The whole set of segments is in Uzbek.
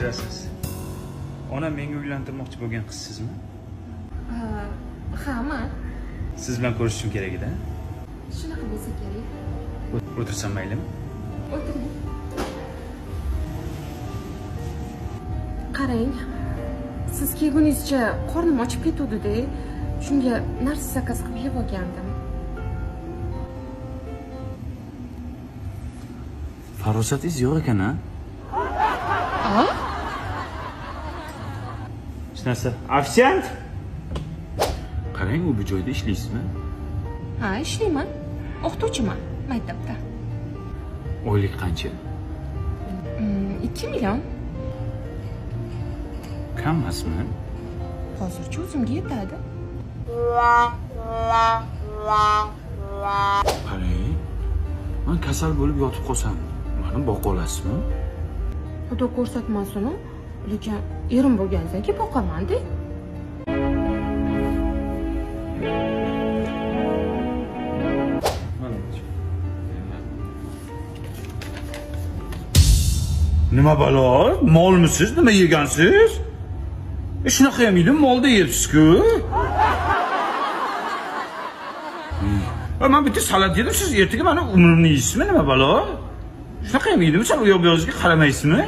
Kechirasiz. Onam menga uylantirmoqchi bo'lgan qiz sizmi? Ha, men. Siz bilan ko'rishishim kerak edi. Shunaqa bo'lsa kerak. O'tirsam maylimi? O'tiring. Qarang. Siz kelgunizcha qornim ochib ketuvdi-da. Shunga narsa zakaz qilib yeb olgandim. Farosatingiz yo'q ekan-a? A? Hech narsa. Ofisiant! Qarang, u bu joyda ishlaysizmi? Ha, ishlayman. O'qituvchiman maktabda. Oylik qancha? 2 million. Kam emasmi? Hozircha o'zimga yetadi. Qarang, men kasal bo'lib yotib qolsam, meni boqa olasizmi? Xudo ko'rsatmasin, lekin erim bo'lgandan keyin boqaman-da. Nima balo? Molmisiz? Nima yegansiz? Shunaqa ham yedim, molda yeyapsiz-ku. Men bitta salat yedim, siz ertaga meni umrimni yeysizmi? Nima balo? Shunaqa ham yedim, siz u yoq-bu-yog'izga qaramaysizmi?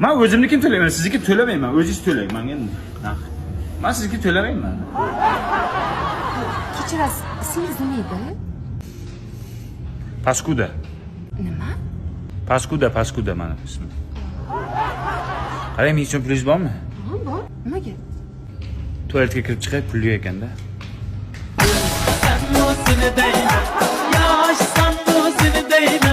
Men o'zimnikini to'layman, sizniki to'lamayman. O'zingiz to'lang, menga naq. Men sizniki to'lamayman. Kechirasiz, ismingiz nima edi? Paskuda. Nima? Paskuda meni ismim. Qarang, men uchun pulingiz bormi? Ha, bor. Nimaga? Tualetga kirib chiqay, pul yo'q ekanda. Sen o seni değme, yaş sen o seni değme.